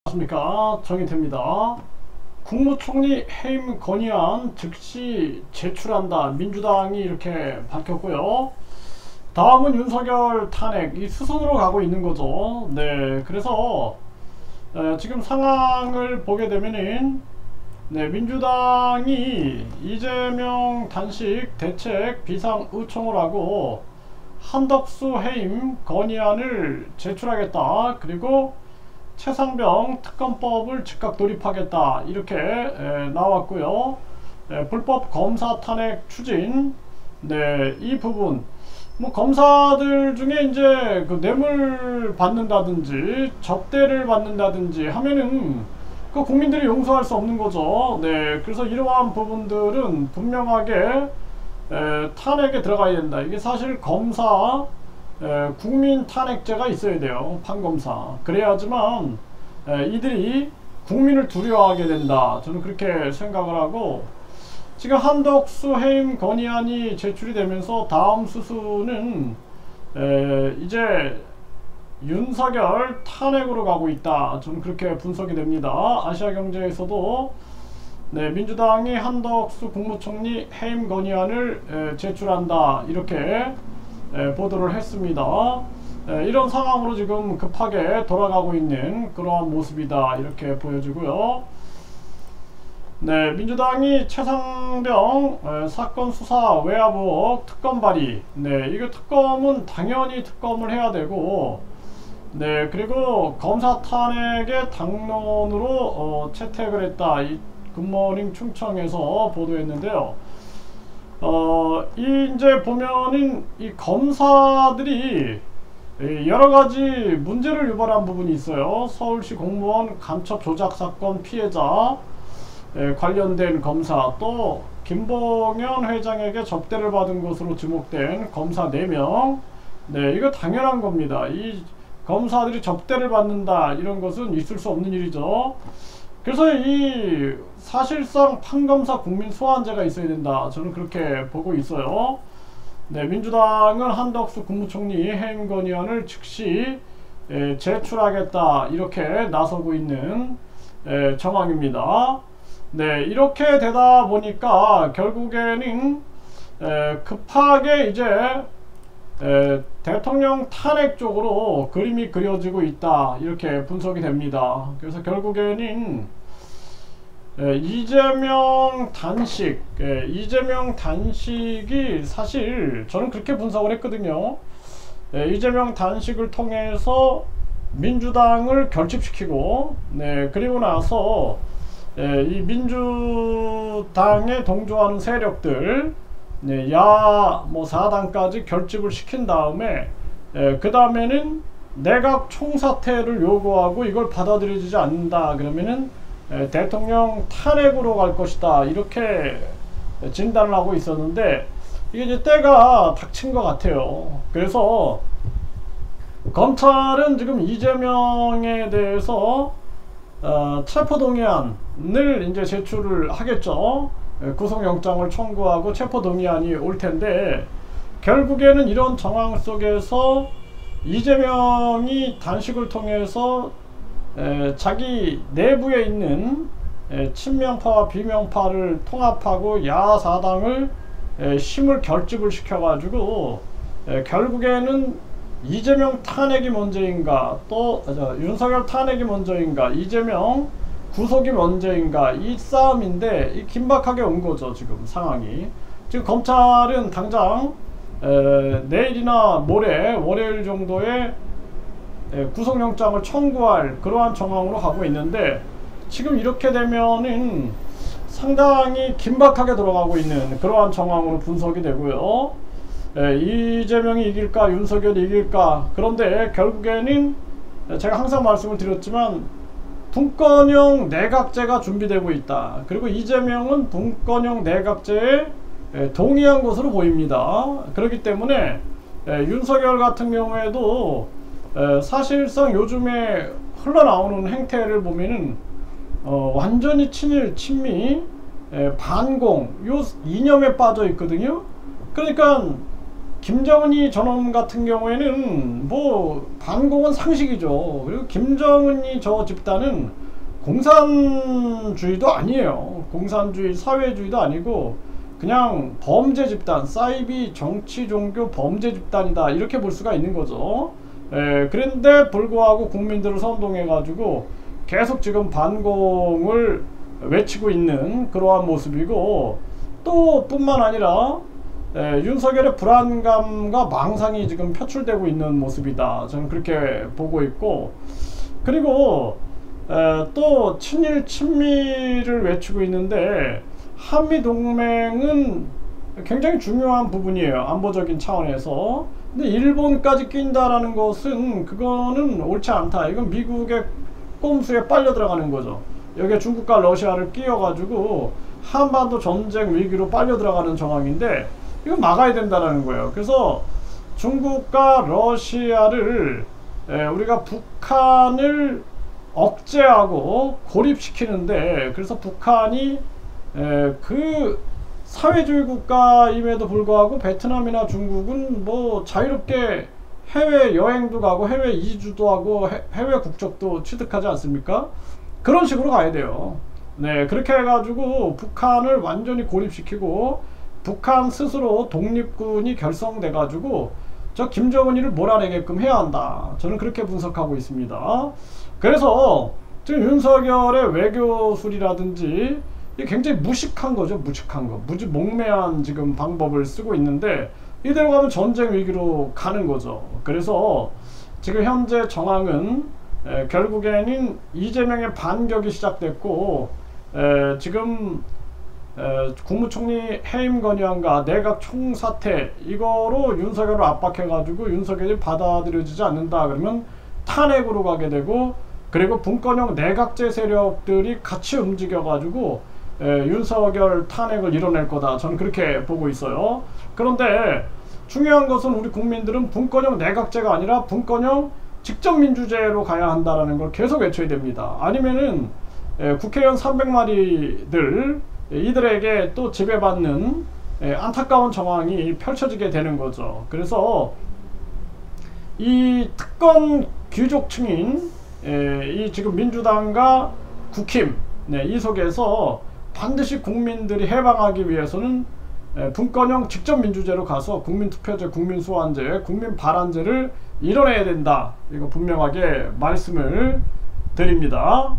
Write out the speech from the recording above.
안녕하십니까, 정의태입니다. 국무총리 해임 건의안 즉시 제출한다, 민주당이 이렇게 밝혔고요. 다음은 윤석열 탄핵, 이 수순으로 가고 있는 거죠. 네, 그래서 지금 상황을 보게 되면은 민주당이 이재명 단식 대책 비상 의총을 하고 한덕수 해임 건의안을 제출하겠다, 그리고 최상병 특검법을 즉각 돌입하겠다, 이렇게 나왔고요. 불법 검사 탄핵 추진, 이 부분 뭐 검사들 중에 이제 그 뇌물 받는다든지 접대를 받는다든지 하면은 그 국민들이 용서할 수 없는 거죠. 그래서 이러한 부분들은 분명하게 탄핵에 들어가야 된다. 이게 사실 검사 국민 탄핵제가 있어야 돼요. 판검사. 그래야지만 이들이 국민을 두려워하게 된다, 저는 그렇게 생각을 하고, 지금 한덕수 해임 건의안이 제출이 되면서 다음 수순은 이제 윤석열 탄핵으로 가고 있다, 저는 그렇게 분석이 됩니다. 아시아경제에서도 민주당이 한덕수 국무총리 해임 건의안을 제출한다, 이렇게 보도를 했습니다. 이런 상황으로 지금 급하게 돌아가고 있는 그러한 모습이다, 이렇게 보여지고요. 민주당이 최상병 사건 수사 외압 특검 발의, 이거 특검은 당연히 특검을 해야 되고, 그리고 검사 탄핵의 당론으로 채택을 했다, 이 굿모닝 충청에서 보도했는데요. 이제 보면은 이 검사들이 여러가지 문제를 유발한 부분이 있어요. 서울시 공무원 간첩 조작 사건 피해자 관련된 검사, 또 김봉현 회장에게 접대를 받은 것으로 지목된 검사 4명, 이거 당연한 겁니다. 이 검사들이 접대를 받는다, 이런 것은 있을 수 없는 일이죠. 그래서 이 사실상 판검사 국민 소환제가 있어야 된다, 저는 그렇게 보고 있어요. 민주당은 한덕수 국무총리 해임 건의안을 즉시 제출하겠다, 이렇게 나서고 있는 정황입니다. 이렇게 되다 보니까 결국에는 급하게 이제 대통령 탄핵 쪽으로 그림이 그려지고 있다, 이렇게 분석이 됩니다. 그래서 결국에는 이재명 단식, 이재명 단식이 사실 저는 그렇게 분석을 했거든요. 이재명 단식을 통해서 민주당을 결집시키고, 그리고 나서 이 민주당에 동조하는 세력들, 야 뭐 4당까지 결집을 시킨 다음에 그 다음에는 내각 총사퇴를 요구하고 이걸 받아들여지지 않는다 그러면은 대통령 탄핵으로 갈 것이다, 이렇게 진단을 하고 있었는데, 이게 이제 때가 닥친 것 같아요. 그래서 검찰은 지금 이재명에 대해서 체포동의안을 이제 제출을 하겠죠. 구속영장을 청구하고 체포동의안이 올 텐데, 결국에는 이런 정황 속에서 이재명이 단식을 통해서 자기 내부에 있는 친명파와 비명파를 통합하고 야4당을 힘을 결집을 시켜가지고 결국에는 이재명 탄핵이 먼저인가, 또 윤석열 탄핵이 먼저인가, 이재명 구속이 먼저인가, 이 싸움인데 이 긴박하게 온 거죠, 지금 상황이. 지금 검찰은 당장 내일이나 모레 월요일 정도에 구속영장을 청구할 그러한 정황으로 가고 있는데, 지금 이렇게 되면은 상당히 긴박하게 돌아가고 있는 그러한 정황으로 분석이 되고요. 이재명이 이길까 윤석열이 이길까, 그런데 결국에는 제가 항상 말씀을 드렸지만 분권형 내각제가 준비되고 있다. 그리고 이재명은 분권형 내각제에 동의한 것으로 보입니다. 그렇기 때문에 윤석열 같은 경우에도 사실상 요즘에 흘러나오는 행태를 보면은 완전히 친일, 친미, 반공 요 이념에 빠져 있거든요. 그러니까 김정은이 저놈 같은 경우에는 뭐 반공은 상식이죠. 그리고 김정은이 저 집단은 공산주의도 아니에요. 공산주의 사회주의도 아니고 그냥 범죄 집단, 사이비 정치 종교 범죄 집단이다, 이렇게 볼 수가 있는 거죠. 그런데 불구하고 국민들을 선동해 가지고 계속 지금 반공을 외치고 있는 그러한 모습이고, 또 뿐만 아니라 윤석열의 불안감과 망상이 지금 표출되고 있는 모습이다, 저는 그렇게 보고 있고, 그리고 또 친일 친미를 외치고 있는데, 한미동맹은 굉장히 중요한 부분이에요, 안보적인 차원에서. 근데 일본까지 낀다라는 것은 그거는 옳지 않다. 이건 미국의 꼼수에 빨려 들어가는 거죠. 여기에 중국과 러시아를 끼워가지고 한반도 전쟁 위기로 빨려 들어가는 정황인데, 이거 막아야 된다는 거예요. 그래서 중국과 러시아를 우리가 북한을 억제하고 고립시키는데, 그래서 북한이 그 사회주의 국가임에도 불구하고 베트남이나 중국은 뭐 자유롭게 해외 여행도 가고 해외 이주도 하고 해외 국적도 취득하지 않습니까? 그런 식으로 가야 돼요. 네, 그렇게 해가지고 북한을 완전히 고립시키고 북한 스스로 독립군이 결성돼 가지고 저 김정은이를 몰아내게끔 해야 한다, 저는 그렇게 분석하고 있습니다. 그래서 지금 윤석열의 외교술이라든지 굉장히 무식한 거죠. 무식한 거, 무지몽매한 지금 방법을 쓰고 있는데, 이대로 가면 전쟁 위기로 가는 거죠. 그래서 지금 현재 정황은 결국에는 이재명의 반격이 시작됐고, 지금 국무총리 해임 건의안과 내각 총사퇴, 이거로 윤석열을 압박해 가지고 윤석열이 받아들여지지 않는다 그러면 탄핵으로 가게 되고, 그리고 분권형 내각제 세력들이 같이 움직여 가지고 윤석열 탄핵을 이뤄낼 거다, 저는 그렇게 보고 있어요. 그런데 중요한 것은 우리 국민들은 분권형 내각제가 아니라 분권형 직접민주제로 가야 한다는 걸 계속 외쳐야 됩니다. 아니면은 국회의원 300마리들 이들에게 또 지배받는 안타까운 정황이 펼쳐지게 되는 거죠. 그래서 이 특권 귀족층인 이 지금 민주당과 국힘, 이 속에서 반드시 국민들이 해방하기 위해서는 분권형 직접민주제로 가서 국민투표제, 국민소환제, 국민발안제를 이뤄내야 된다, 이거 분명하게 말씀을 드립니다.